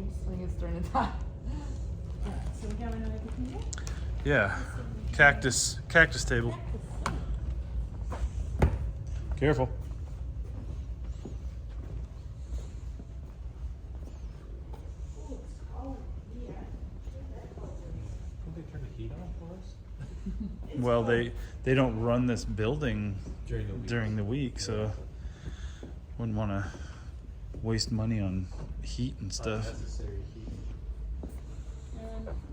I think it's during the time. So we're going over here. Yeah. Cactus table. Careful. Oh, it's cold here. Don't they turn the heat on for us? Well, they don't run this building During the week. during the week, so wouldn't want to waste money on heat and stuff. Unnecessary heat.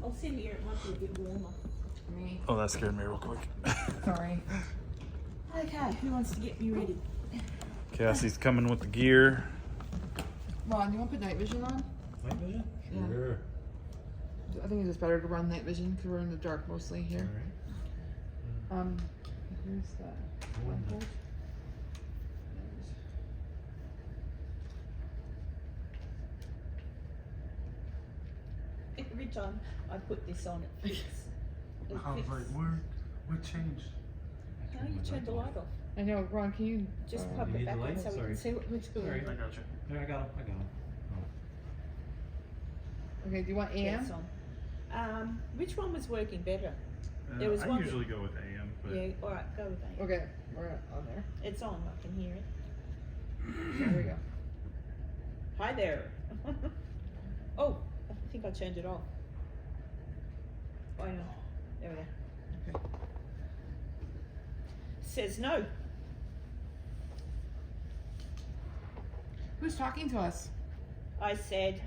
I'll sit here. It might be a bit warmer. Me. Oh, that scared me real quick. Sorry. Okay, who wants to get me ready? Cassie's coming with the gear. Ron, do you want to put night vision on? Night vision? Yeah. Sure. I think it's just better to run night vision because we're in the dark mostly here. Alright. Here's the one volt. Every time I put this on, it fits. It I was fits. like, what changed? No, you turned the light off. I know, Ron, can you Just uh, pop You it need the back on light? so we Sorry. can see what we're doing. Sorry. I got you. There, I got him. okay, do you want AM? It's on. Which one was working better? There was I one usually go with AM, but Yeah, alright, go with that. Okay, we're on there. It's on, I can hear it. There we go. Hi there. Oh, I think I turned it off. Oh, no. There we go. Okay. Says no. Who's talking to us? I said,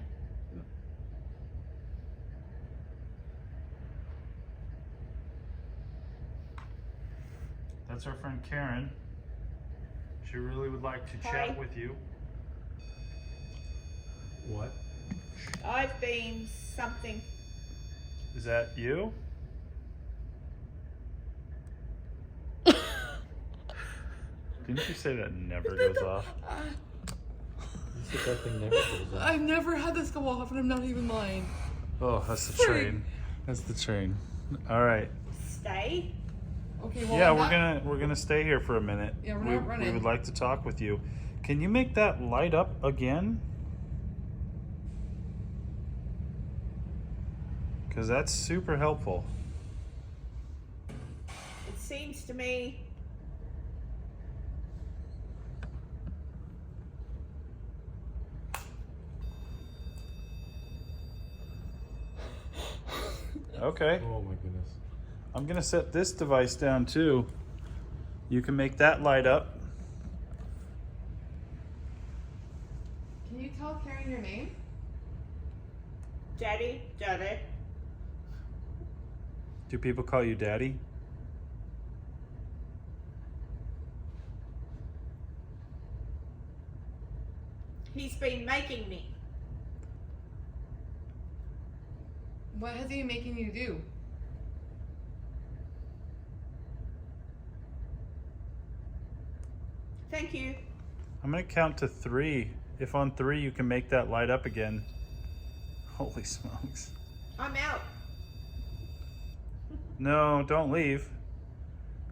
that's our friend Karen. She really would like to Hi. chat with you. What? I've been something. Is that you? Didn't you say that never goes off? You said that thing never goes off. I've never had this go off and I'm not even lying. Oh, that's the Freak. train. That's the train. All right. Stay. Okay, well, Yeah, I'm we're gonna stay here for a minute. Yeah, we're we, not running. We would like to talk with you. Can you make that light up again? Because that's super helpful. It seems to me. Okay. Oh my goodness. I'm gonna set this device down too. You can make that light up. Can you tell Karen your name? Daddy, Daddy. Do people call you daddy? He's been making me. What has he been making you do? Thank you. I'm gonna count to 3. If on 3 you can make that light up again. Holy smokes. I'm out. No, don't leave.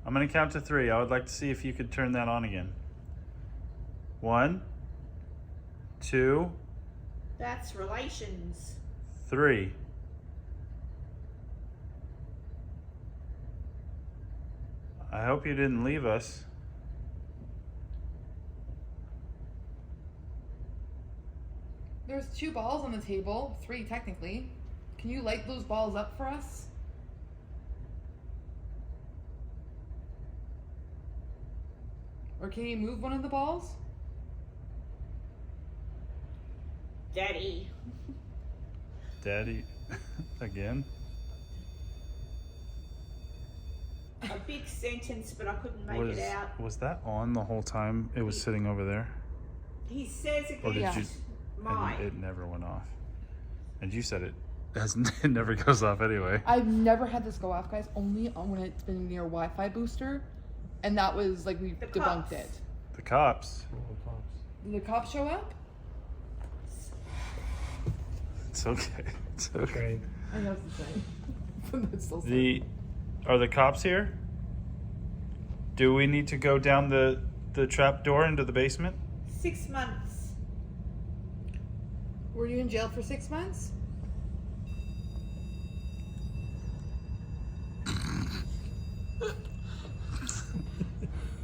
I'm gonna count to 3. I would like to see if you could turn that on again. 1, 2, That's relations. 3. I hope you didn't leave us. There's 2 balls on the table, 3 technically. Can you light those balls up for us? Or can you move one of the balls? Daddy. Daddy, again? A big sentence, but I couldn't make it out. Was that on the whole time it was sitting over there? He says Or did again, you? my. And it never went off. And you said it it never goes off anyway. I've never had this go off, guys, only on when it's been near Wi-Fi booster. And that was like, we The debunked cops. it. The cops. Oh, pops. Did the cops show up? It's okay. It's okay. Train. I know it's the same. But it's still Are the cops here? Do we need to go down the trap door into the basement? 6 months. Were you in jail for 6 months?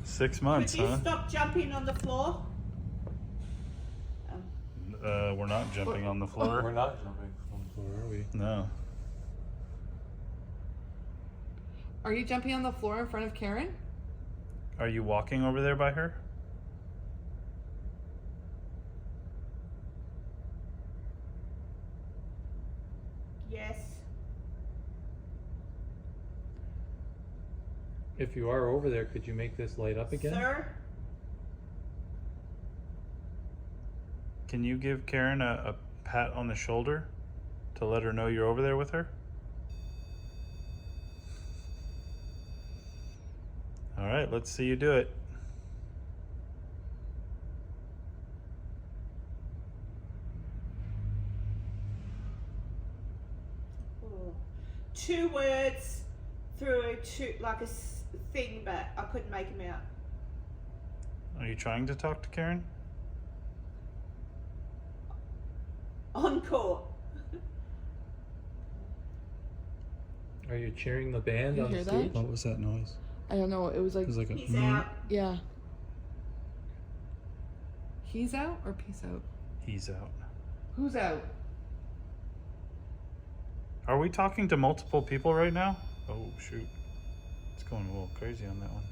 Six months, Could you huh? stop jumping on the floor? We're not jumping on the We're floor. not jumping on the floor, are we? No. Are you jumping on the floor in front of Karen? Are you walking over there by her? Yes. If you are over there, could you make this light up again? Sir? Can you give Karen a pat on the shoulder to let her know you're over there with her? All right, let's see you do it. Oh. 2 words through like a thing, but I couldn't make him out. Are you trying to talk to Karen? Encore. Are you cheering the band You on the hear that? stage? What was that noise? I don't know. It was like, It was like a He's out. yeah. He's out or peace out? He's out. Who's out? Are we talking to multiple people right now? Oh shoot. It's going a little crazy on that one.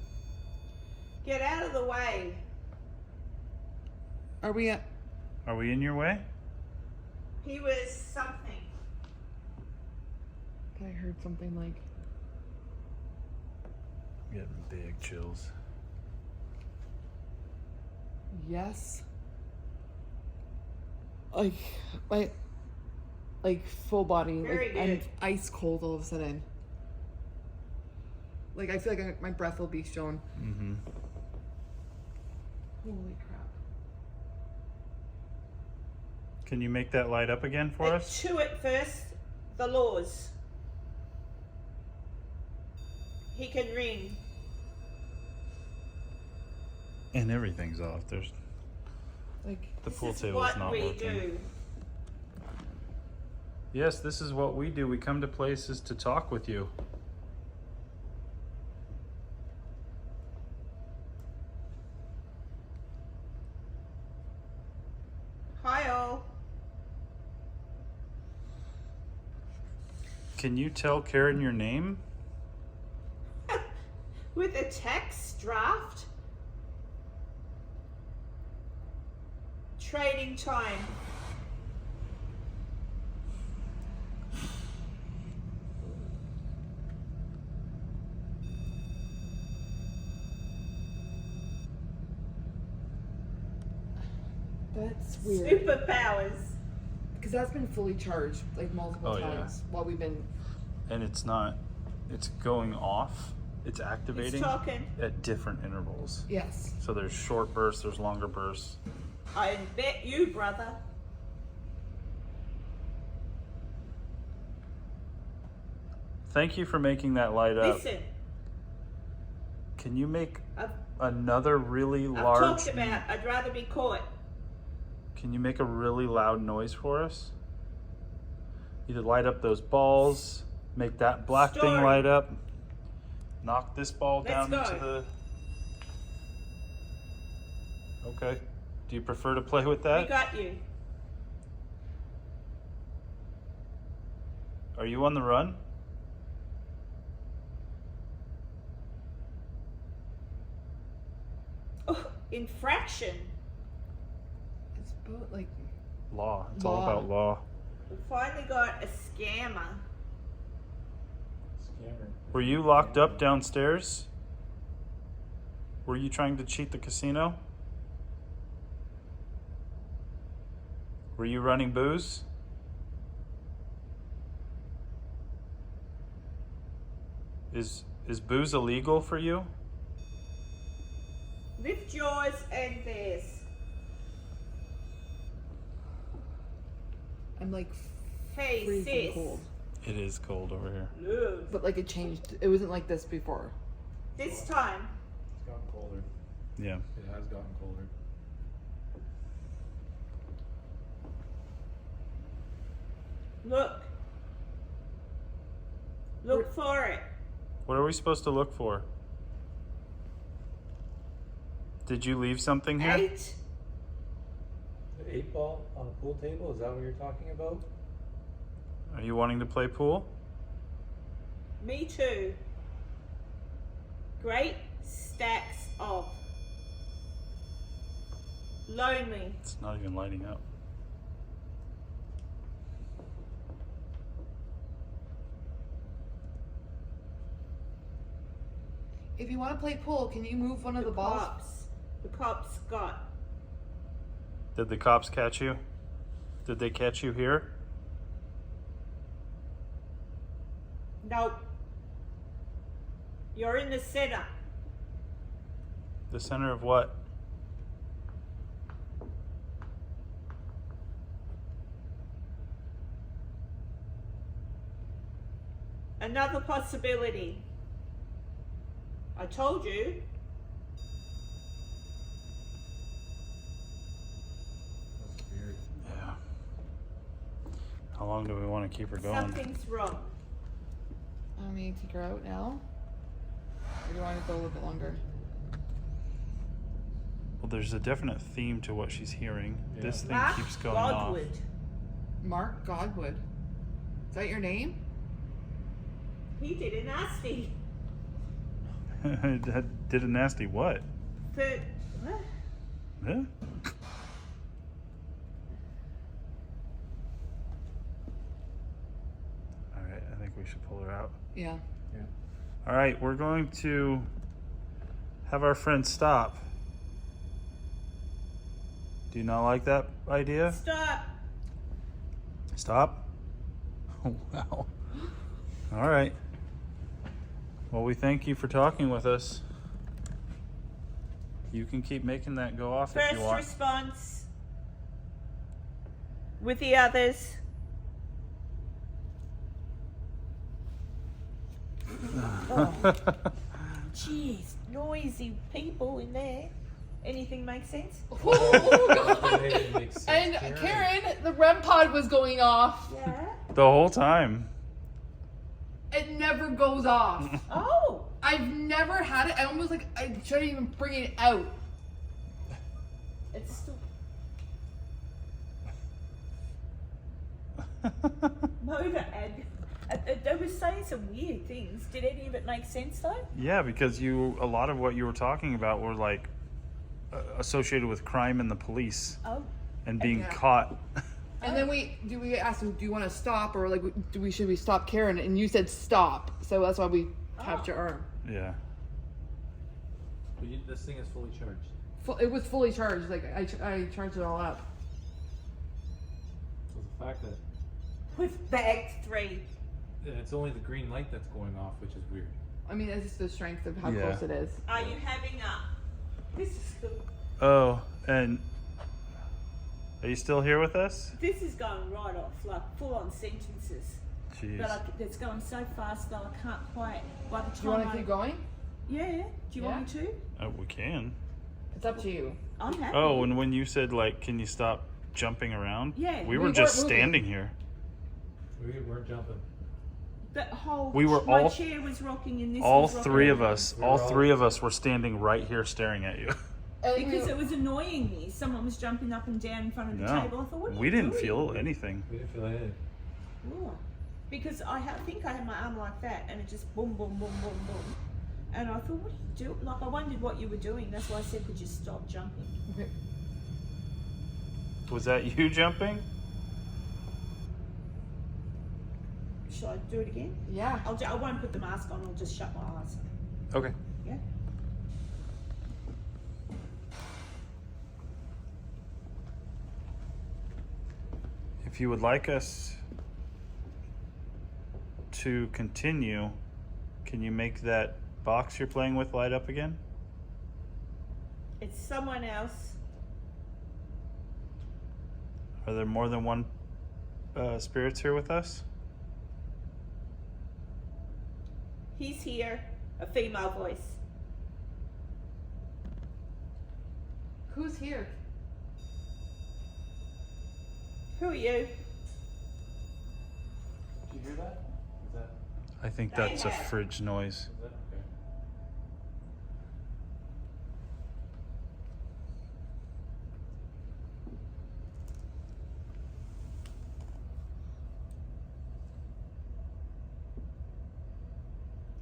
Get out of the way. Are we at? Are we in your way? He was something. I heard something like. Getting big chills. Yes. Like full body. Very like I'm good. ice cold all of a sudden. Like I feel like my breath will be shown. Mm-hmm. Holy crap. Can you make that light up again for us? To it first, the laws. He can ring. And everything's off. There's Like the This pool is table's what not we working. do. Yes, this is what we do. We come to places to talk with you. Hi all. Can you tell Karen your name? With a text draft. Trading time. that's weird. Superpowers. Because that's been fully charged like multiple Oh, yeah. times while we've been. And it's not, it's going off. It's activating He's talking. at different intervals. Yes. So there's short bursts, there's longer bursts. I bet you, brother. Thank you for making that light up. Listen, Can you make I've another really talked large, about I'd rather be caught. can you make a really loud noise for us? Either light up those balls, make that black thing Story. light up, knock this ball Let's down into go. the... Okay. Do you prefer to play with We that? got you. Are you on the run? Oh, infraction. It's about like. Law. It's all Law. about law. We finally got a scammer. Scammer. Were you locked up downstairs? Were you trying to cheat the casino? Were you running booze? Is booze illegal for you? Lift yours and theirs. I'm like Hey, freezing sis. cold. It is cold over here. Move. But like it changed. It wasn't like this before. This time, It's gotten colder. Yeah. It has gotten colder. Look. Look for it. What are we supposed to look for? Did you leave something here? 8. The 8 ball on a pool table, is that what you're talking about? Are you wanting to play pool? Me too. Great stacks of. Lonely. It's not even lighting up. If you want to play pool, can you move one of the balls? The cops got. Did the cops catch you? Did they catch you here? Nope. You're in the center. The center of what? Another possibility. I told you. That's weird. Yeah. How long do we want to keep her going? Something's wrong. I mean, take her out now? Or do you want to go a little bit longer? Well, there's a definite theme to what she's hearing. Yeah. This thing Mark keeps going Godwood. Mark Godwood. Is that your name? He did a nasty. off. That did a nasty what? But what? Huh? All right, I think we should pull her out. Yeah. Yeah. All right, we're going to have our friend stop. Do you not like that idea? Stop. Stop? Oh, wow. All right. Well, we thank you for talking with us. You can keep making that go off if you First want. response. With the others. Jeez, noisy people in there. Anything make sense? Oh, God. It didn't make sense, And Karen, the REM pod was going off. Yeah. The whole time. It never goes off. Oh. I've never had it. I almost like I shouldn't even bring it out. It's still. Motor and they were saying some weird things. Did any of it make sense though? Yeah, because a lot of what you were talking about were like associated with crime and the police Oh. and being Yeah. caught. And then we asked him, do you want to stop or like should we stop Karen? And you said stop, so that's why we tapped your arm. Yeah. But this thing is fully charged. It was fully charged. Like I charged it all up. So the fact that With bag 3. and it's only the green light that's going off, which is weird. I mean, it's just the strength of how Yeah. close it is. Are you having a? This is good. Oh, and are you still here with us? This is going right off, like full on sentences. Jeez. But it's going so fast though I can't quite. By the time Do you want to keep going? Yeah. Do you want me to? We can. It's up to you. I'm happy. Oh, and when you said like, can you stop jumping around? Yeah. We We were just weren't moving. standing here. We weren't jumping. That whole. We were my all- chair was rocking and this. All was rocking. three of us, We were all all- three of us were standing right here staring at you. Because it was annoying me. Someone was jumping up and down in front of the No, table. I thought, what are we you didn't doing? feel anything. We didn't feel anything. Oh. Because I think I had my arm like that and it just boom, boom, boom, boom, boom. And I thought, what are you doing? Like, I wondered what you were doing. That's why I said, could you stop jumping? Okay. Was that you jumping? Should I do it again? Yeah. I won't put the mask on. I'll just shut my eyes. Okay. Yeah? If you would like us to continue, can you make that box you're playing with light up again? It's someone else. Are there more than one spirits here with us? He's here. A female voice. Who's here? Who are you? you hear that? Is that, I think They that's a have. fridge noise. is that okay?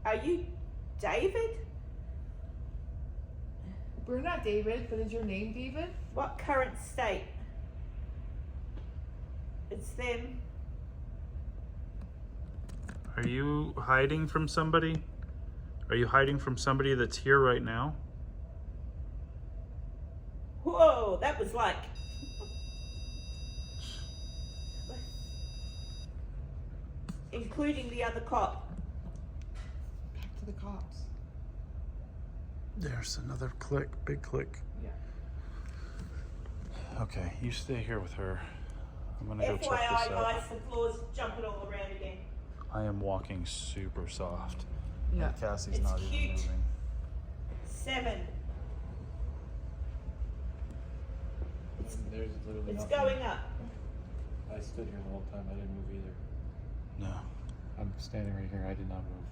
Are you David? We're not David, but is your name David? What current state? It's them. Are you hiding from somebody? Are you hiding from somebody that's here right now? Whoa, that was like. Including the other cop. Back to the cops. There's another click, big click. Yeah. Okay, you stay here with her. I'm gonna go check FYI, this out. guys, the floor's jumping all around again. I am walking super soft. Yeah. And Cassie's It's not even cute. moving. 7. There's literally It's nothing. going up. I stood here the whole time. I didn't move either. No. I'm standing right here. I did not move.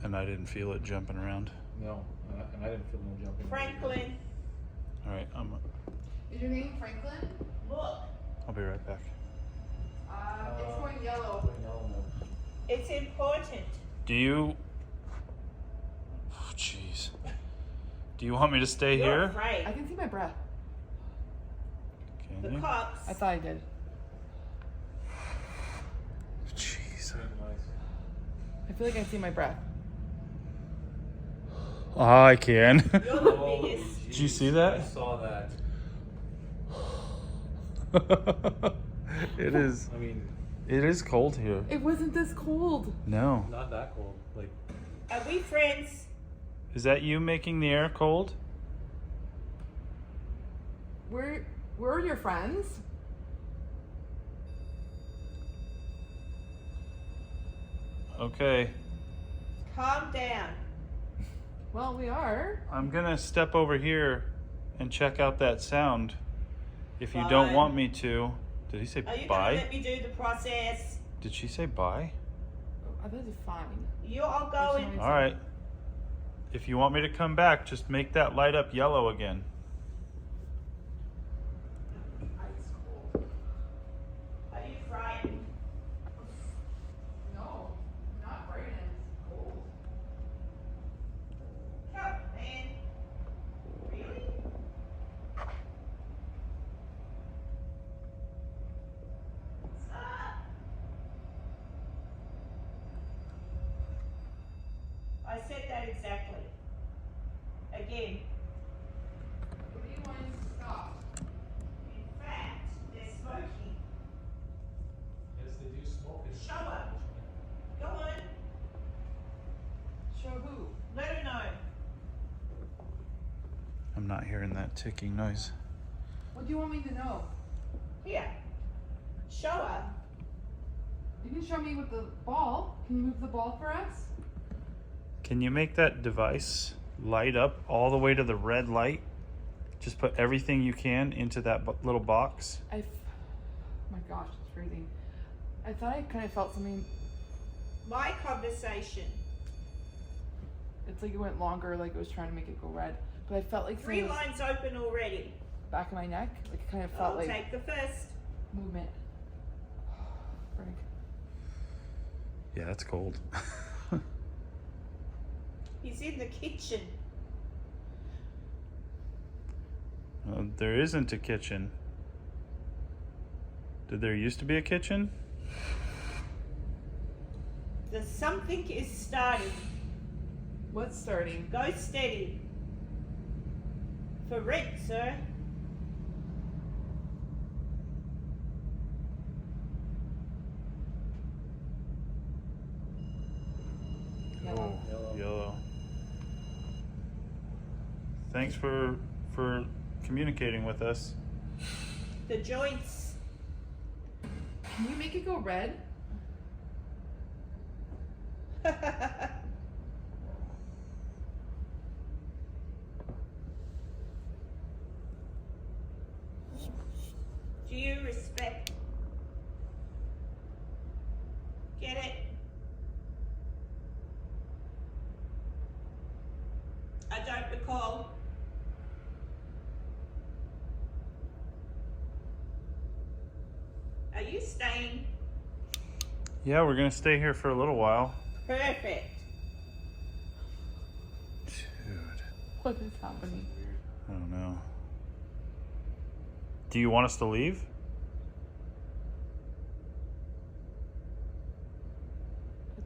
And I didn't feel it jumping around. No, and I didn't feel no jumping. Franklin, All right, Is your name Franklin? look. I'll be right back. It's going yellow. No. It's important. Do you? Oh, jeez. Do you want me to stay You're here? afraid. I can see my breath. Can The you? cops. I thought I did. Jeez. I feel like I see my breath. I can. You're the biggest. Did you see that? I saw that. It is. I mean, It is cold here. It wasn't this cold. No. not that cold. Like, Are we friends? Is that you making the air cold? We're your friends. Okay. Calm down. Well, we are. I'm gonna step over here and check out that sound. If you don't Fine. want me to. Did he say Are you bye? gonna let me do the process? Did she say bye? I thought it was fine. You're all going. All right. If you want me to come back, just make that light up yellow again. Are you frightened? No, not frightened. It's cold. Come on, man. Really? Stop. I said that exactly. Again. What do you want us to stop? In fact, they're smoking. yes, they do smoke. Show up. Go on. Show who? Let her know. I'm not hearing that ticking noise. What do you want me to know? Here. Show her. You can show me with the ball. Can you move the ball for us? Can you make that device light up all the way to the red light? Just put everything you can into that little box. Oh my gosh, it's freezing. I thought I kind of felt something. My conversation. It's like it went longer, like it was trying to make it go red. But I felt like 3 something was lines open already. back of my neck. Like it kind of felt I'll like take the first. movement. Frank. Yeah, that's cold. He's in the kitchen. There isn't a kitchen. Did there used to be a kitchen? The something is starting. What's starting? Go steady. For rent, sir. Yellow. Yellow. Thanks for communicating with us. The joints. Can you make it go red? Do you respect? Get it? Are you staying? Yeah, we're gonna stay here for a little while. Perfect. Dude, What is happening? I don't know. Do you want us to leave?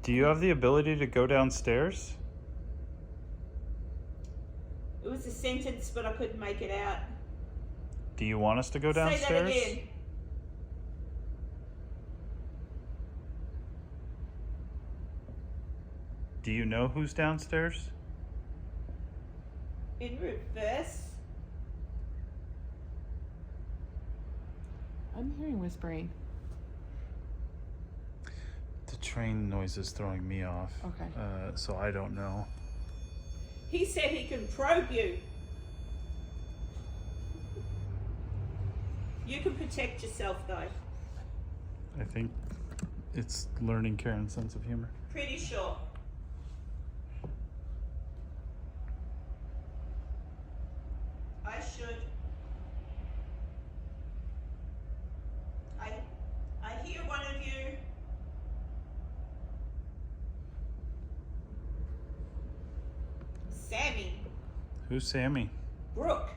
Do you have the ability to go downstairs? It was a sentence, but I couldn't make it out. Do you want us to go Say that downstairs? again. Do you know who's downstairs? In reverse. I'm hearing whispering. The train noise is throwing me off. Okay. So I don't know. He said he can probe you. You can protect yourself though. I think it's learning Karen's sense of humor. Pretty sure. I should. I hear one of you. Sammy. Who's Sammy? Brooke.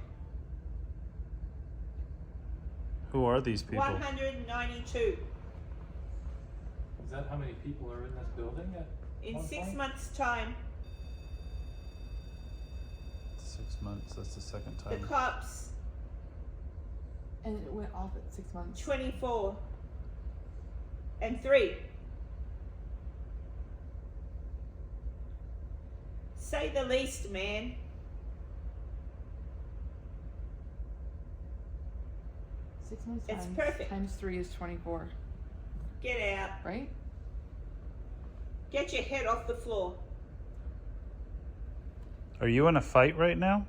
Who are these people? 192. Is that how many people are in this building at In one 6 point? months' time, 6 months. That's the second the time. cops, And it went off at 6 months. 24 and 3. Say the least, man. Six months It's times, perfect. times 3 is 24, Get out. right? Get your head off the floor. Are you in a fight right now?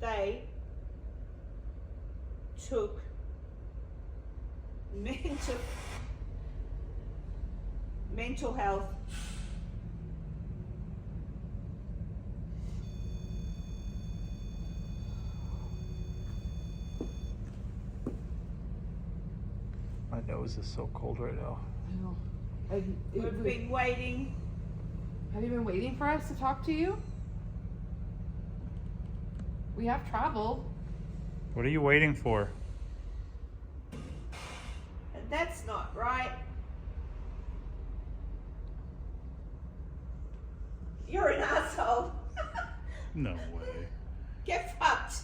They took mental health. My nose is so cold right now. I know. We've been waiting. Have you been waiting for us to talk to you? We have traveled. What are you waiting for? And that's not right. You're an asshole. No way. Get fucked.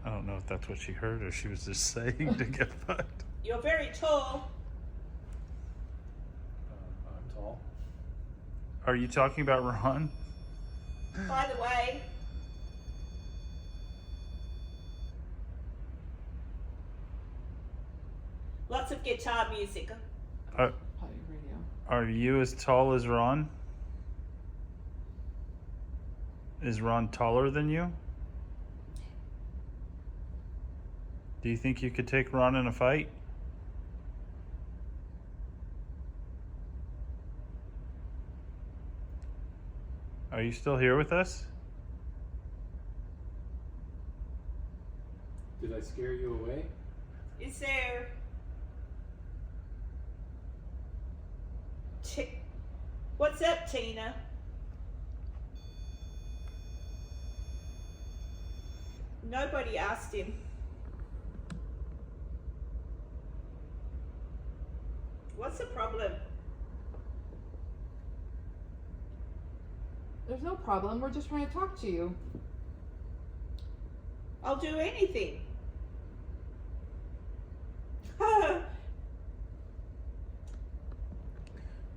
I don't know if that's what she heard or she was just saying to get fucked. You're very tall. I'm tall. Are you talking about Ron? By the way, lots of guitar music. Are, Probably radio. are you as tall as Ron? Is Ron taller than you? Do you think you could take Ron in a fight? Are you still here with us? Did I scare you away? Is there what's up, Tina? Nobody asked him. What's the problem? There's no problem. We're just trying to talk to you. I'll do anything.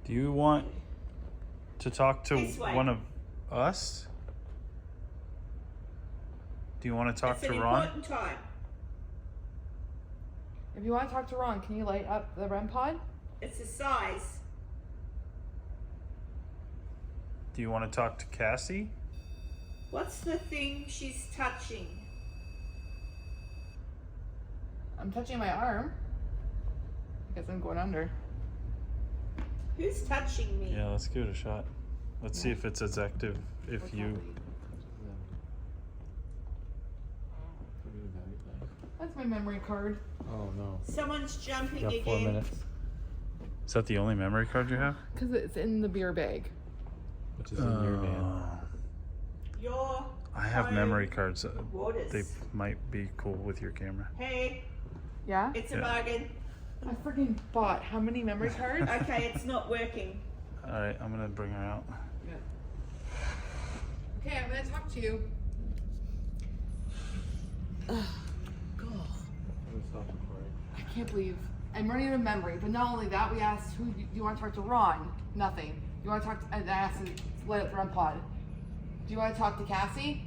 Do you want to talk to This way. one of us? Do you want to talk It's to an Ron? important time. If you want to talk to Ron, can you light up the REM pod? It's the size. Do you want to talk to Cassie? What's the thing she's touching? I'm touching my arm. Because I'm going under. Who's touching me? Yeah, let's give it a shot. Let's see if it's as active if Or you... can't we? Forget about it, That's my memory card. Oh no. Someone's jumping You got 4 again. minutes. Is that the only memory card you have? Because it's in the beer bag. Which is in your van. Your I have home memory cards. waters. They might be cool with your camera. Hey, Yeah? it's a Yeah. bargain. I freaking bought how many memory cards? Okay, it's not working. All right, I'm gonna bring her out. Okay, I'm gonna talk to you. God. I'm gonna stop recording. I can't believe I'm running out of memory. But not only that, we asked who do you want to talk to? Ron. Nothing. You want to talk to? And I asked him to lit up the REM pod. Do you want to talk to Cassie?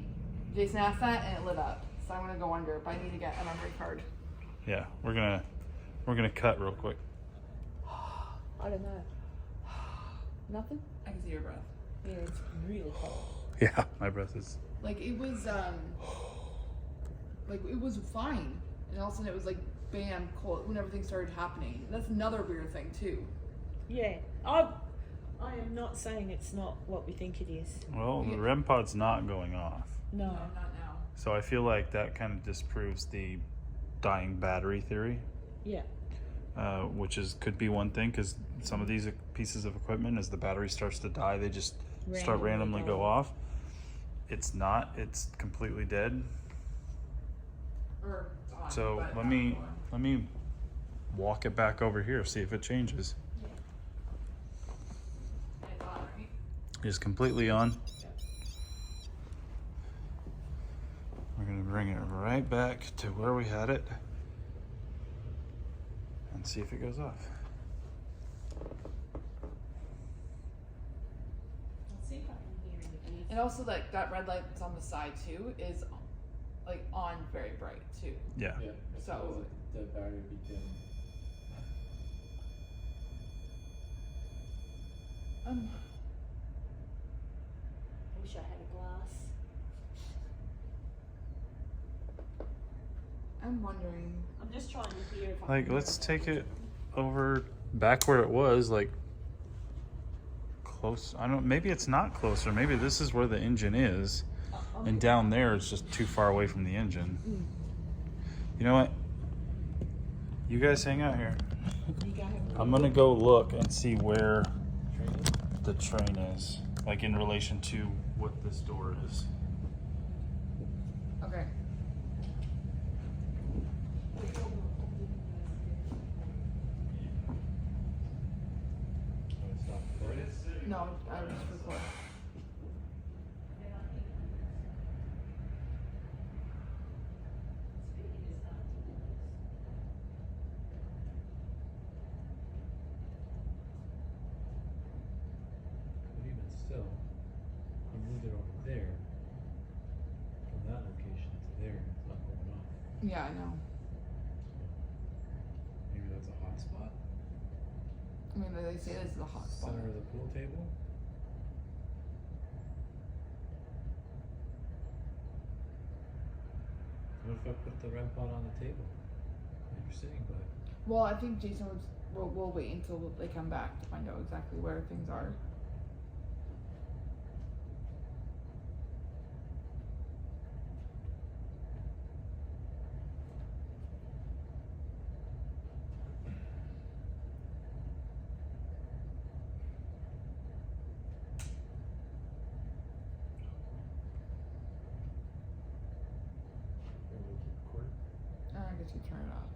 Jason asked that, and it lit up. So I'm gonna go under. But I need to get a memory card. Yeah, we're gonna cut real quick. I don't know. Nothing? I can see your breath. Yeah, it's really cold. Yeah, my breath is. Like it was fine, and all of a sudden it was like bam, cold when everything started happening. That's another weird thing too. Yeah. I am not saying it's not what we think it is. Well, the Yeah. REM pod's not going off, No. not now. so I feel like that kind of disproves the dying battery theory, Yeah. which could be one thing because some of these pieces of equipment, as the battery starts to die, they just start randomly go off. It's not. It's completely dead. Or on, So but let not me on. walk it back over here, see if it changes. It's on, right? It's completely on. We're gonna bring it right back to where we had it and see if it goes off. Let's see if I can hear anything. And also like that red light that's on the side too is like on very bright too. Yeah. Yeah. So- the battery would be dim. I wish I had a glass. I'm wondering. I'm just trying to hear if I Like, can let's hear take it over back where it was, like close. I don't. Maybe it's not closer. Maybe this is where the engine is, and down there it's just too far away from the engine. You know what? You guys hang out here. You go ahead. I'm gonna go look and see where Training? the train is, like in relation to what this door is. Okay. I'm gonna stop recording. No, I was just recording. But even still, you moved it over there. From that location to there, it's not going off. Yeah, I know. Maybe that's a hot spot? I mean, they say this is a hot spot. Center of the pool table? What if I put the REM pod on the table? That you're sitting by? Well, I think Jason will wait until they come back to find out exactly where things are. Or we keep recording? I guess you turn it off.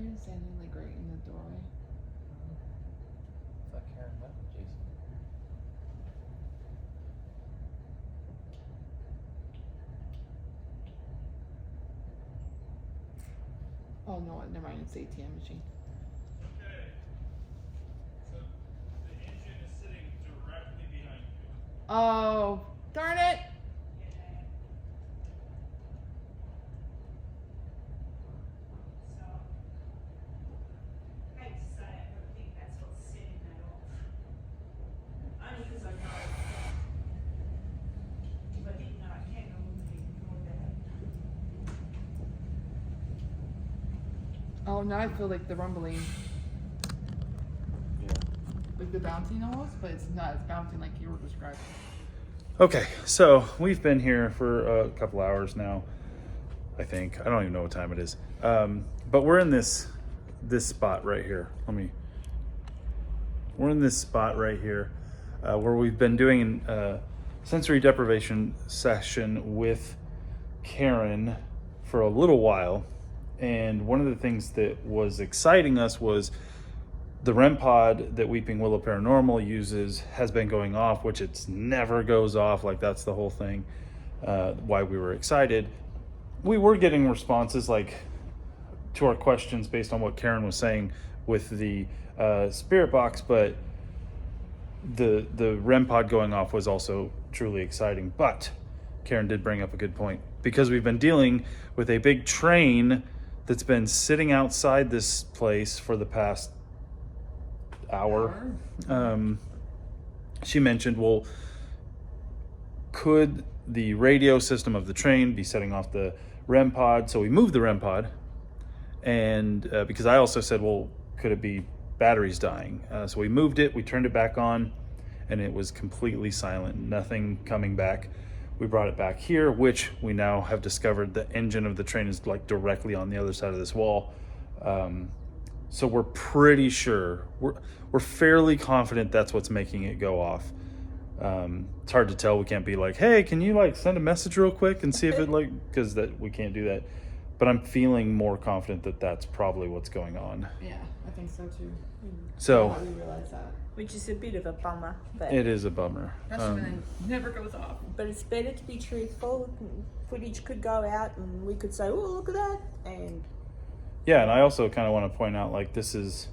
Karen's standing like right in the doorway. I thought Karen went with Jason. Oh no, never mind. It's the ATM machine. Okay. So the engine is sitting directly behind you. Oh, darn it! So, I hate to say it, but I think that's what's setting that off. Only because I know if I didn't know it can, I wouldn't have ignored that. Oh, now I feel like the rumbling, Yeah. like the bouncing almost, but it's not. It's bouncing like you were describing. Okay, so we've been here for a couple hours now, I think. I don't even know what time it is. But we're in this spot right here. We're in this spot right here where we've been doing a sensory deprivation session with Karen for a little while. And one of the things that was exciting us was the REM pod that Weeping Willow Paranormal uses has been going off, which it never goes off. Like, that's the whole thing, why we were excited. We were getting responses like to our questions based on what Karen was saying with the spirit box, but the REM pod going off was also truly exciting. But Karen did bring up a good point, because we've been dealing with a big train that's been sitting outside this place for the past hour. She mentioned, well, could the radio system of the train be setting off the REM pod? So we moved the REM pod, and because I also said, well, could it be batteries dying? So we moved it, we turned it back on, and it was completely silent, nothing coming back. We brought it back here, which we now have discovered the engine of the train is like directly on the other side of this wall. So we're pretty sure, we're fairly confident that's what's making it go off. It's hard to tell. We can't be like, hey, can you like send a message real quick and see if it like, because that we can't do that. But I'm feeling more confident that that's probably what's going on. Yeah, I think so too. So How do we realize that? Which is a bit of a bummer, but it is a bummer. Especially when it never goes off. but it's better to be truthful. Footage could go out, and we could say, "Oh, look at that," and Yeah, and I also kind of want to point out, like, this is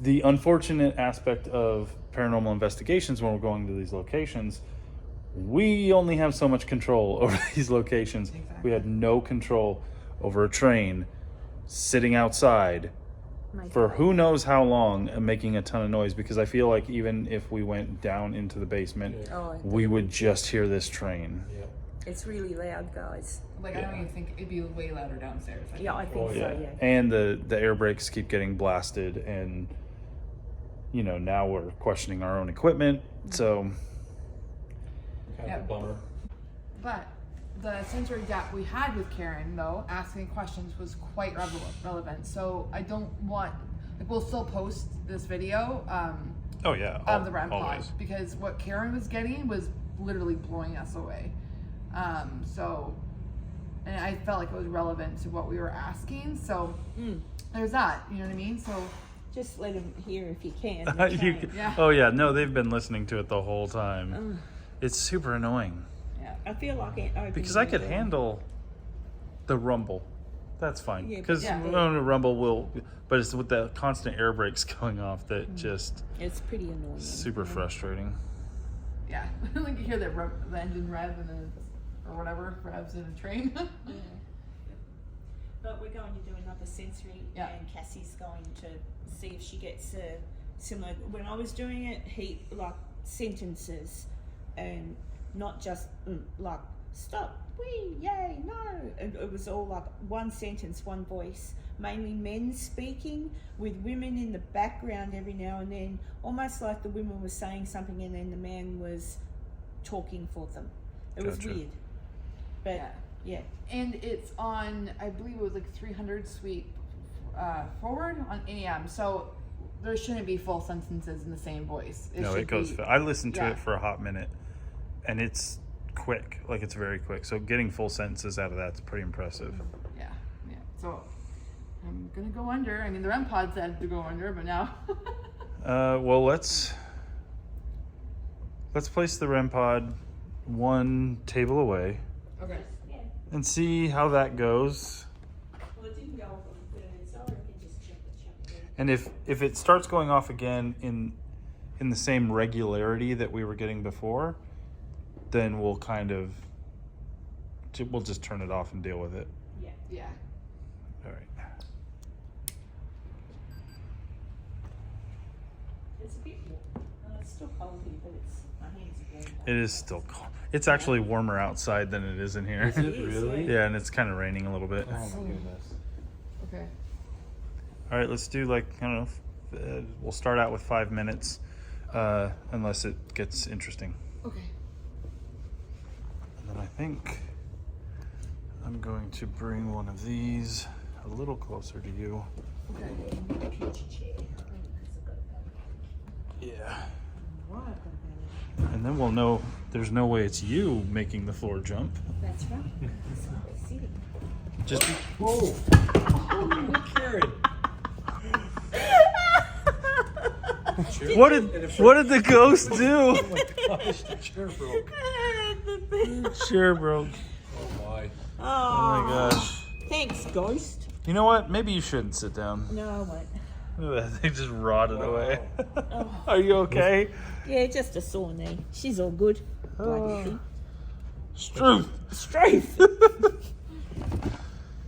the unfortunate aspect of paranormal investigations when we're going to these locations. We only have so much control over these locations. Exactly. We had no control over a train sitting outside for who knows how long and making a ton of noise, because I feel like even if we went down into the basement, oh, we would just hear this train. Yeah. it's really loud, guys. Like, I don't even think it'd be way louder downstairs. Yeah, I think Oh, so. yeah. Yeah. And the air brakes keep getting blasted, and you know, now we're questioning our own equipment. So Kind Yeah. of a bummer. But the sensory gap we had with Karen, though, asking questions was quite relevant. So I don't want, like, we'll still post this video oh yeah, of the REM pod, always. because what Karen was getting was literally blowing us away. So, and I felt like it was relevant to what we were asking. So there's that, you know what I mean? So Just let them hear if you can. Yeah. Oh yeah, no, they've been listening to it the whole time. It's super annoying yeah. I feel like it opened because I the could door. handle the rumble. That's fine, Yeah, because yeah. the rumble will, but it's with the constant air brakes going off that just It's pretty annoying. super frustrating. Yeah. Like you hear the engine rev and then or whatever revs in a train. Yeah. But we're going to do another sensory, Yeah. and Cassie's going to see if she gets a similar. When I was doing it, like sentences, and not just like stop, we, yay, no. It was all like one sentence, one voice. Mainly men speaking, with women in the background every now and then, almost like the women were saying something and then the man was talking for them. It was Gotcha. weird, but yeah. And it's on, I believe it was like 300 sweep forward on AM. So there shouldn't be full sentences in the same voice. No, should it goes. be- I listened to yeah. it for a hot minute, and it's quick. Like, it's very quick. So getting full sentences out of that's pretty impressive. Yeah, yeah. So I'm gonna go under. I mean, the REM pod said to go under, but now. Well, let's place the REM pod one table away Okay. Yeah. and see how that goes. Well, it didn't go off on the third, so I reckon just check it. And if it starts going off again in the same regularity that we were getting before, then we'll just turn it off and deal with it. Yeah. Yeah. All right. It's a bit warm. It's still cold here, but my hands are warm. It is still cold. It's actually warmer outside than it is in here. Is it really? Yeah, and it's kind of raining a little bit. Oh my goodness. Okay. All right, let's do like, I don't know, we'll start out with 5 minutes, unless it gets interesting. Okay. And then I think I'm going to bring one of these a little closer to you. Okay. Yeah. Why I've got a bad And then we'll know there's no way it's you making the floor jump. That's right. That's why we're sitting. Just be, Whoa! Karen! what did the ghost do? Oh my gosh, the chair broke. Chair broke. Oh my. Oh my gosh. Thanks, ghost. You know what? Maybe you shouldn't sit down. No, I won't. That thing just rotted away. Oh. Are you okay? Yeah, just a sore knee. She's all good. Bloody thing. Struth. Strength.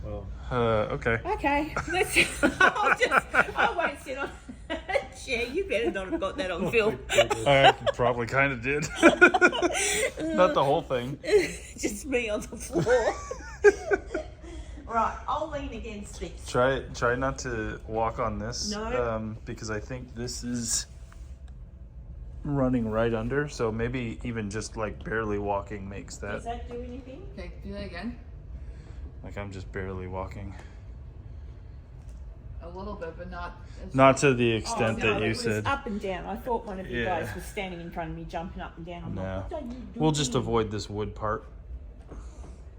Well, Okay. Okay, I won't sit on a chair. You better not have got that on film. I probably kind of did. Not the whole thing. Just me on the floor. Right, I'll lean against this. Try not to walk on this. No. Because I think this is running right under. So maybe even just like barely walking makes Does that. that do anything? Okay. Do that again. Like I'm just barely walking. A little bit, but not. Not to the extent no, that it you was said. up and down. I thought one of you Yeah. guys was standing in front of me, jumping up and down. I'm No. like, what are you doing? We'll just avoid this wood part.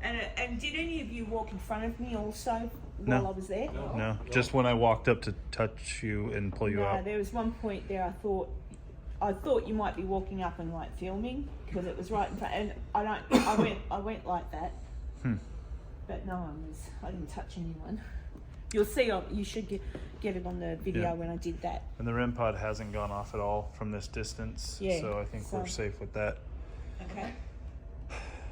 And did any of you walk in front of me also No. while I was there? No, just when I walked up to touch you and pull you No, out. there was one point there I thought you might be walking up and like filming because it was right in front, and I went like that. But no, I didn't touch anyone. You'll see. You should get it on the video Yeah. when I did that. And the REM pod hasn't gone off at all from this distance. Yeah, So I think we're so- safe with that. Okay.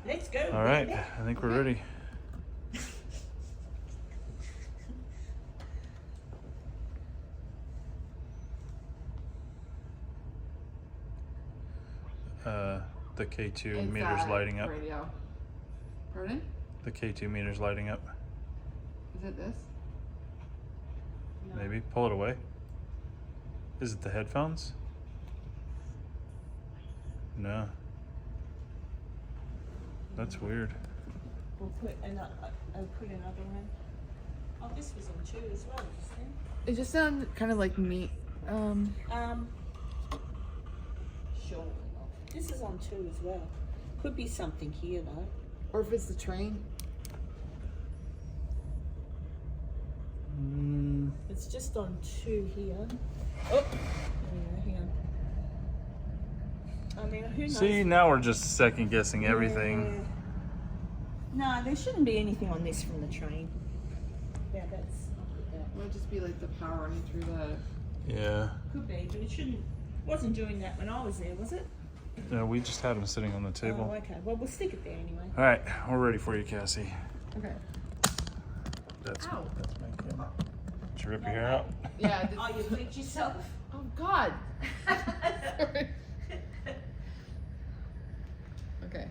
Let's go. All right, baby. I think we're ready. The K2 It's meter's that lighting up. Radio. Pardon? The K2 meter's lighting up. Is it this? No. Maybe pull it away. Is it the headphones? No. That's weird. We'll put another one. Oh, this was on 2 as well. Wasn't It just sounded kind of like me. it? Sure. This is on 2 as well. Could be something here though. Or if it's the train. It's just on 2 here. Oh, hang on. I mean, who knows? See, now we're just second guessing everything. No, there shouldn't be anything on this from the train. Yeah, that's not good. It might just be like the power running through the. Yeah. Could be, but it shouldn't. Wasn't doing that when I was there, was it? No, we just had them sitting on the table. Oh, okay. Well, we'll stick it there anyway. All right, we're ready for you, Cassie. Okay. That's Ow. that's my camera. Did you rip your hair out? Yeah. I did. Oh, you flicked yourself. Oh God. Sorry. Okay.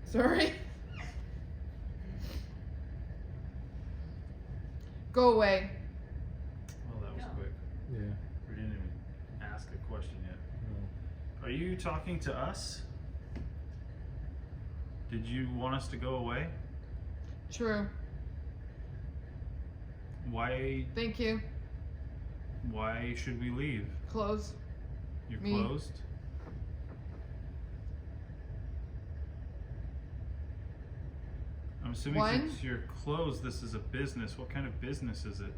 Sorry. Go away. Well, that was Yeah. quick. yeah. We didn't even ask a question yet. No. Are you talking to us? Did you want us to go away? True. Why Thank you. should we leave? Close. You're Me. closed? I'm assuming One. since you're closed, this is a business. What kind of business is it?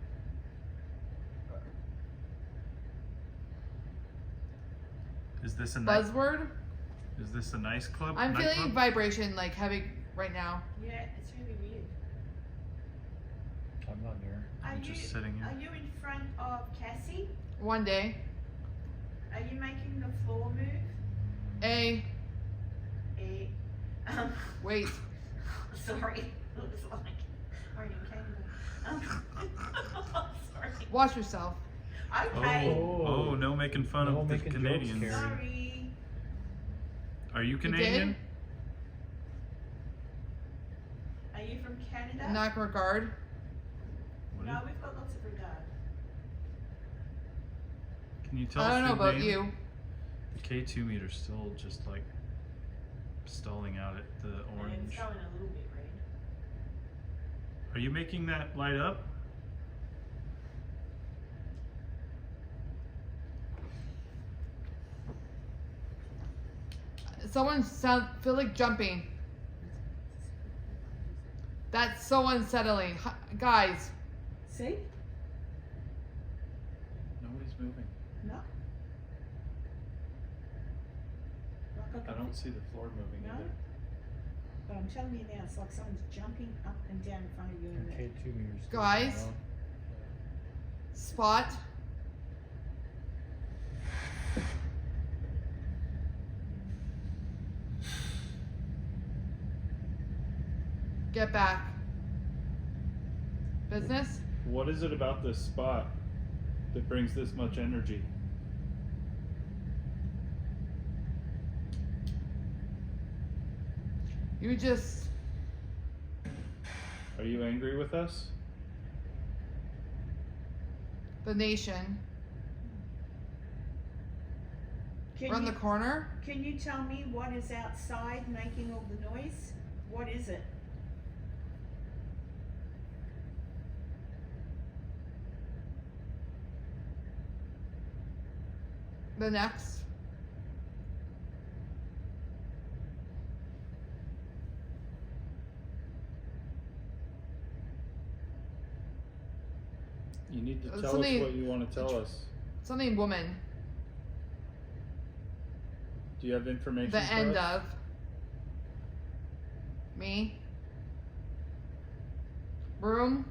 Is this a Buzzword. Is this a nice club? I'm feeling nightclub? vibration like heavy right now. Yeah, it's really weird. I'm not near. Are I'm you, just sitting here. Are you in front of Cassie? One day. Are you making the floor move? A. Eh. Wait. Sorry. It was like, are you in Canada? Sorry. Watch yourself. Okay. Oh, no making fun No of the making jokes, Canadians. Carrie. Sorry. Are you You Canadian? did? Are you from Canada? In that regard. What No, do you- we've got lots of regard. Can you tell I us don't know your about name? you. The K2 meter's still just like stalling out at the And orange. it's going a little bit red. Are you making that light up? Someone feel like jumping. That's so unsettling. Guys, See? Nobody's moving. No. Like I don't see the floor moving No. either. But I'm telling you now, it's like someone's jumping up and down in front of you in there. K2 meters. Guys? spot. Get back. Business? What is it about this spot that brings this much energy? You just... Are you angry with us? The nation. Can Run you, the corner? can you tell me what is outside making all the noise? What is it? The next. You need to tell us Something- what you want to tell us. Something woman. Do you have information The for end us? of. Me. Room.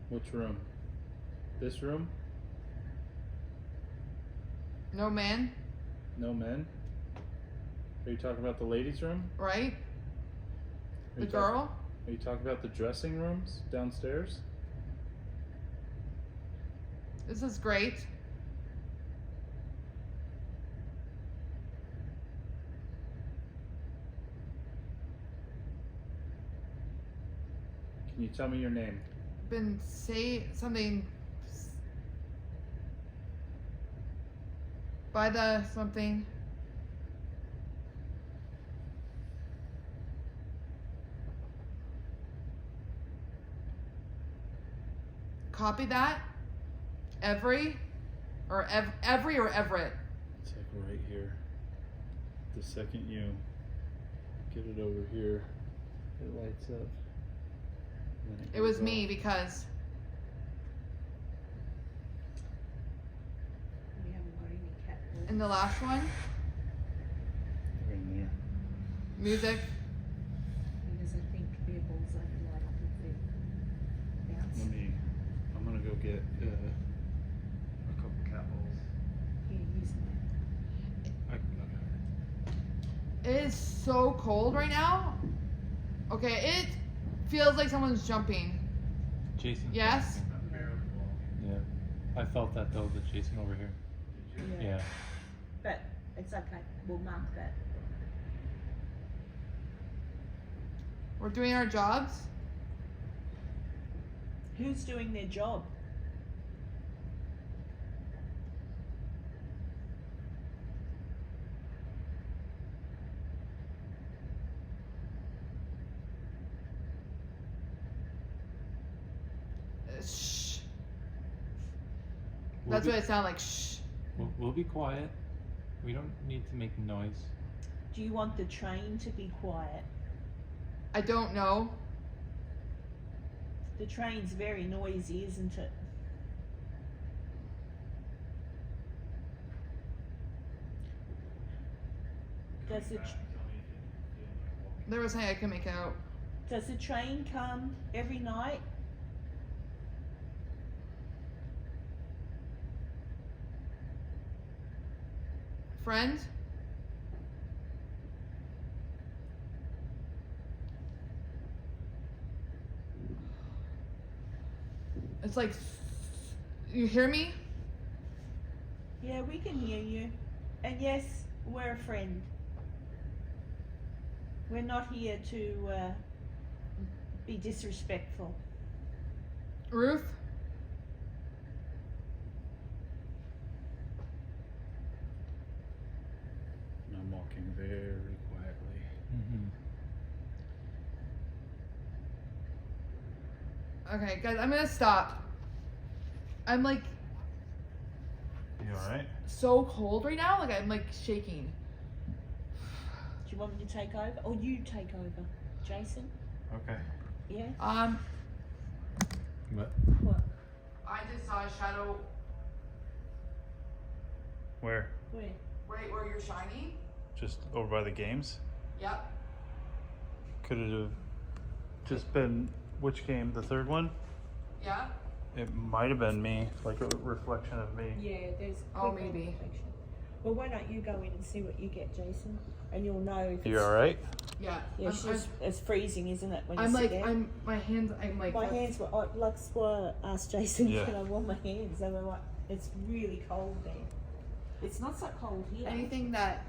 Which room? This room? No man. No men? Are you talking about the ladies' room? Right? Are The you girl. Are you talking about the dressing rooms downstairs? This is great. Can you tell me your name? Been say something by the something. Copy that. Every or every or Everett. It's like right here. The second you get it over here, it lights up. And then It was goes me off. because We haven't got any cat balls. in the last one, They're in there. music. Because I think beer balls only light up if they bounce. I'm gonna go get a couple cat balls. Here, use mine. It is so cold right now. Okay, it feels like someone's jumping. Jason. Yes? Yeah. I felt that though, the Jason over here. Yeah. But it's okay. We'll mark that. We're doing our jobs. Who's doing their job? Shh. We'll That's be, what it sounded like. Shh. we'll be quiet. We don't need to make noise. Do you want the train to be quiet? I don't know. The train's very noisy, isn't it? Does the There was something I couldn't make out. does the train come every night? Friend? It's like, you hear me? Yeah, we can hear you. And yes, we're a friend. We're not here to be disrespectful. Ruth? I'm walking very quietly. Okay, guys, I'm gonna stop. I'm like You alright? so cold right now, like I'm like shaking. Do you want me to take over? Or you take over, Jason? Okay. Yeah? But What? I just saw a shadow Where? Where? right where you're shining. Just over by the games? Yep. Could it have just been which game? The third one? Yeah. It might have been me, like a reflection of me. Yeah, there's. Oh, quick maybe. reflection. Well, why don't you go in and see what you get, Jason? And you'll know if You it's. alright? Yeah. Yeah, it's freezing, isn't it? When you I'm sit like, there? my hands, I'm like. My hands were, like, why I asked Jason, Yeah. can I warm my hands? They were like, it's really cold there. It's not so cold here. Anything that.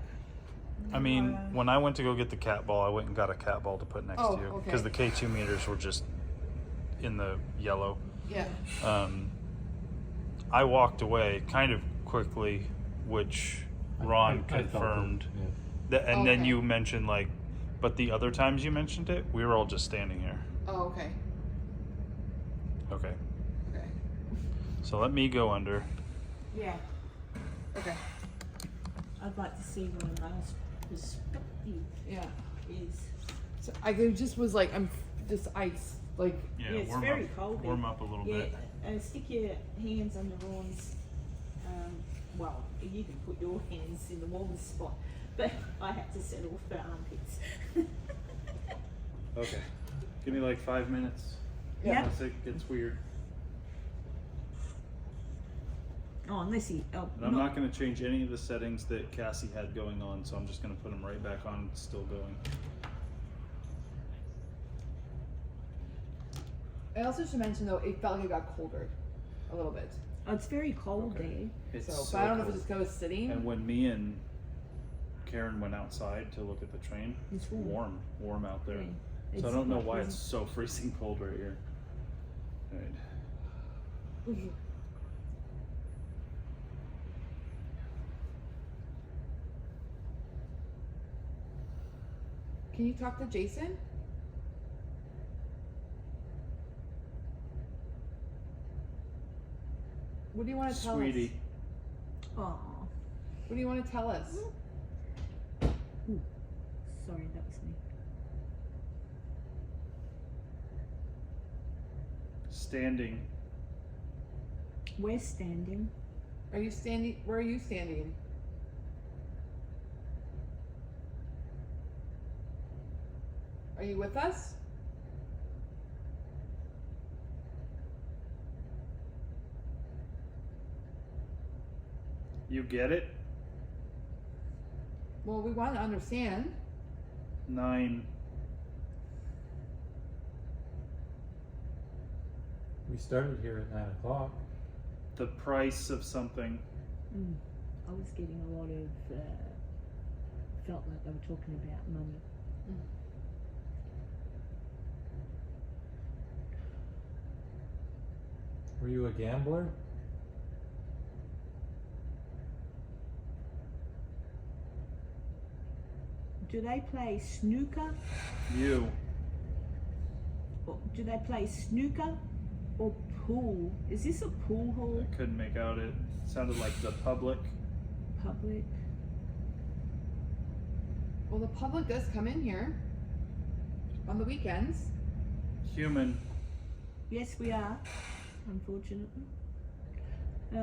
I mean, when I went to go get the cat ball, I went and got a cat ball to put next Oh, to you. okay. Because the K2 meters were just in the yellow. Yeah. I walked away kind of quickly, which Ron I felt it, confirmed. yeah. And then Okay. you mentioned like, but the other times you mentioned it, we were all just standing here. Oh, okay. Okay. Okay. So let me go under. Yeah, Okay. I'd like to see what a nice perspective Yeah. is. So I just was like, I'm just ice. Like, Yeah, Yeah, it's warm very up, cold. warm up a little Yeah, bit. and stick your hands under Ron's. Well, you can put your hands in the warmest spot, but I had to set off the armpits. Okay. Give me like 5 minutes. Yeah. Unless it gets weird. Oh, unless he. Oh, And I'm not going to change any of the settings that Cassie had going on, so I'm just going to put them right back on, still going. I also should mention though, it felt like it got colder, a little bit. Oh, it's very cold Okay. It's So, so but I don't know if cold. it's just 'cause I was sitting. And when me and Karen went outside to look at the train, It's warm. warm out there. Yeah. So It's I don't know not why warm. it's so freezing cold right here. Right. Can you talk to Jason? What do you want to tell Sweetie. us? Oh, What do you want to tell us? sorry, that was me. Standing. We're standing. Are you standing? Where are you standing? Are you with us? You get it? Well, we want to understand. 9. we started here at 9 o'clock. The price of something. I was getting a lot of. Felt like they were talking about money. Were you a gambler? Do they play snooker? You. Or do they play snooker or pool? Is this a pool hall? I couldn't make out it. Sounded like the public. Public? Well, the public does come in here on the weekends. Human. Yes, we are. Unfortunately. I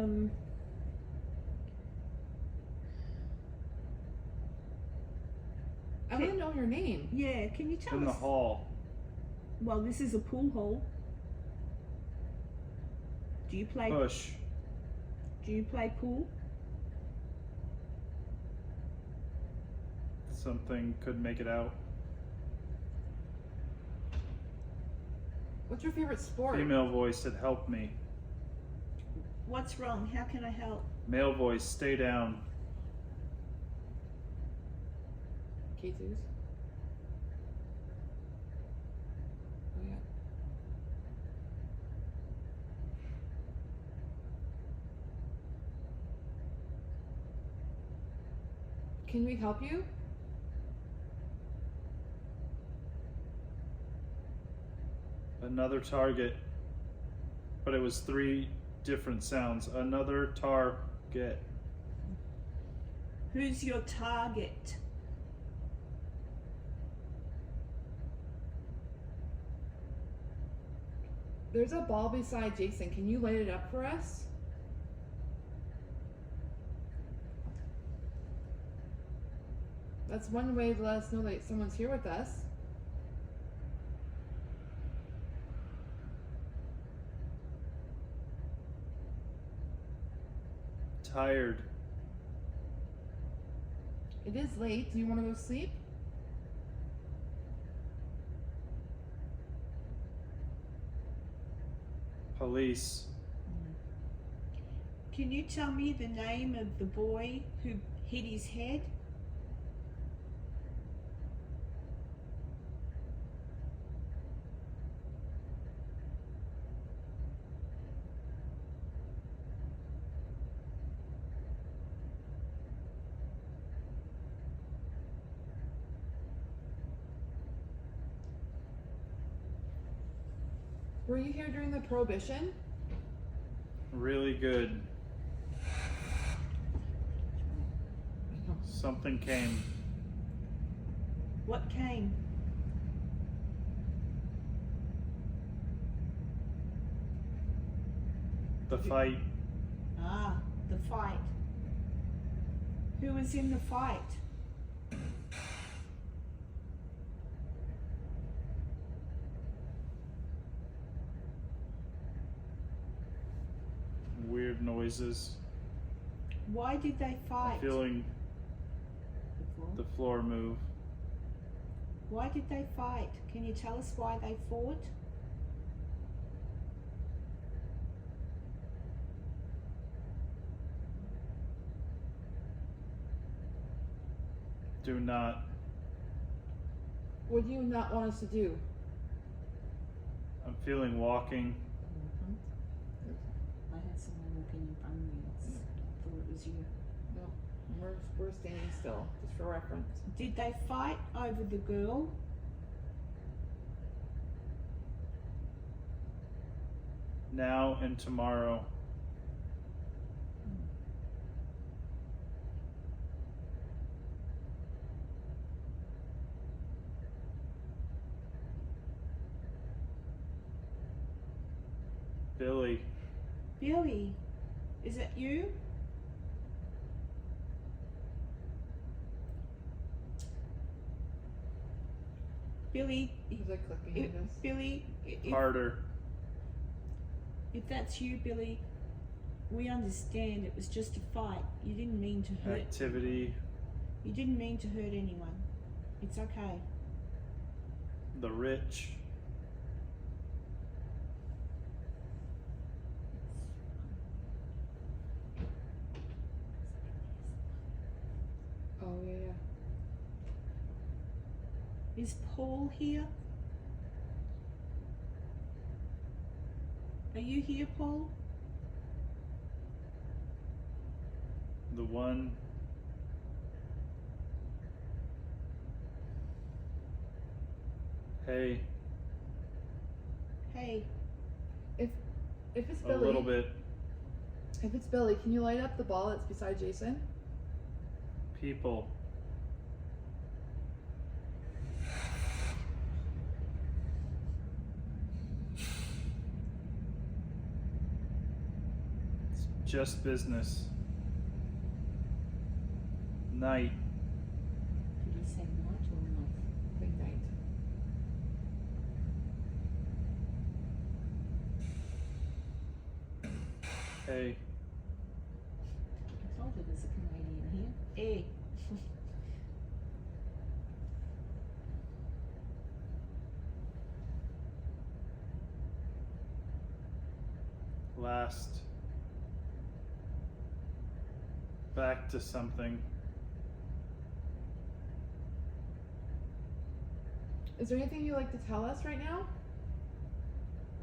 want to know your name. Yeah, can you tell In the us? hall. Well, this is a pool hall. Do you play? Push. Do you play pool? Something could make it out. What's your favorite sport? Female voice had helped me. What's wrong? How can I help? Male voice, stay down. K2s. Oh yeah. Can we help you? Another target. But it was 3 different sounds. Another target. Who's your target? There's a ball beside Jason. Can you light it up for us? That's one way to let us know that someone's here with us. Tired. It is late. Do you want to go sleep? Police. Can you tell me the name of the boy who hit his head? Were you here during the Prohibition? Really good. Something came. What came? The fight. Ah, the fight. Who was in the fight? Weird noises. Why did they fight? Feeling the floor move. Why did they fight? Can you tell us why they fought? Do not. What do you not want us to do? I'm feeling walking. I had someone walking in front of me. I thought it was you. No, we're standing still, just for reference. Did they fight over the girl? Now and tomorrow. Billy. Billy, is it you? Billy, Is that clicking if, at us? Billy, Harder. if that's you, Billy, we understand it was just a fight. You didn't mean to hurt. Activity. You didn't mean to hurt anyone. It's okay. The rich. Oh yeah, yeah. Is Paul here? Are you here, Paul? The one. Hey. Hey, If it's A Billy, little bit. if it's Billy, can you light up the ball that's beside Jason? People. Just business. Night. Did he say night or month? Big night. Hey. I told you there's a Canadian here. Eh. Last. Back to something. Is there anything you'd like to tell us right now?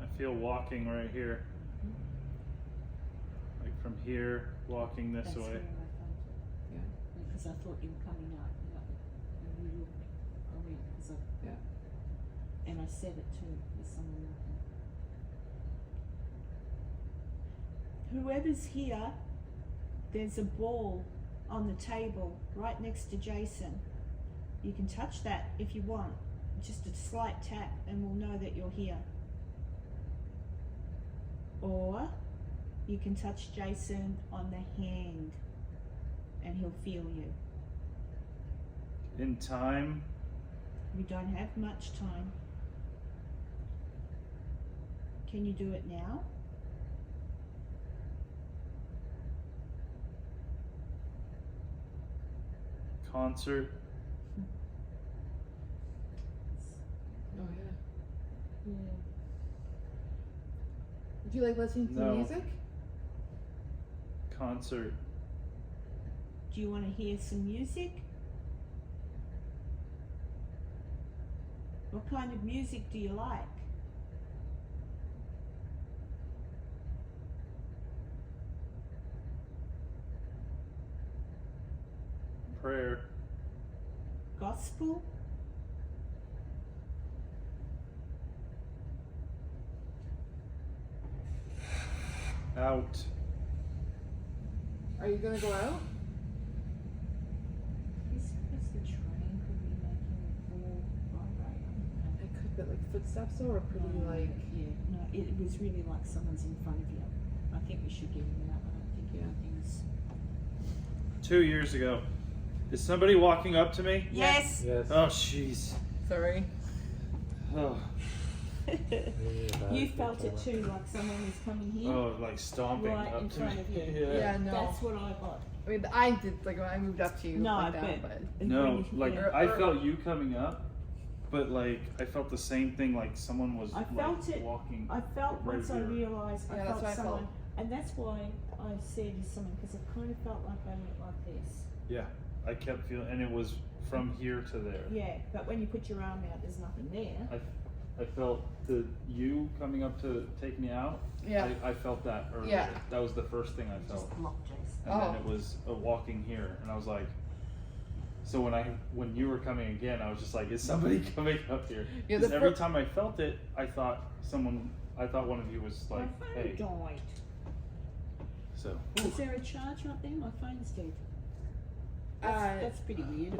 I feel walking right here. Like from here, walking this That's way. where I felt it. Yeah. Because I thought you were coming up. And you looked. I went, cause I, Yeah. and I said it too. There's someone walking. Whoever's here, there's a ball on the table right next to Jason. You can touch that if you want. Just a slight tap and we'll know that you're here. Or you can touch Jason on the hand and he'll feel you. In time, We don't have much time. Can you do it now? concert. Oh yeah. Yeah. Do you like listening to No. music? Concert. Do you want to hear some music? What kind of music do you like? Prayer. Gospel? Out. Are you gonna go out? Is the train could be making a full vibrate? It could be like footsteps or pretty like. Yeah, no, it was really like someone's in front of you. I think we should give him that. I don't think anything's. 2 years ago. Is somebody walking up to me? Yes! Yes. Oh, jeez. Sorry. Oh, You felt it too, like someone was coming here. oh, like stomping Right up in to front me. of you. Yeah, no. That's what I got. I mean, I did like when I moved up to you No, like I that, bet. but No, like yeah. I felt you coming up, but like I felt the same thing. Like someone was I like felt it. walking. I felt right once I here. realised I Yeah, felt that's what I someone, felt. and that's why I said to someone because it kind of felt like I went like this. Yeah, I kept feeling, and it was from here to there. Yeah, but when you put your arm out, there's nothing there. I felt you coming up to take me out. yeah. I felt that earlier. Yeah. That was the first thing I felt. Just block Jason. And then Oh. it was walking here, and I was like, so when you were coming again, I was just like, is somebody coming up here? Yeah, 'Cause the every fir- time I felt it, I thought one of you was like, My phone hey. died. So Is there a charge right there? My phone's dead. Uh, That's pretty weird.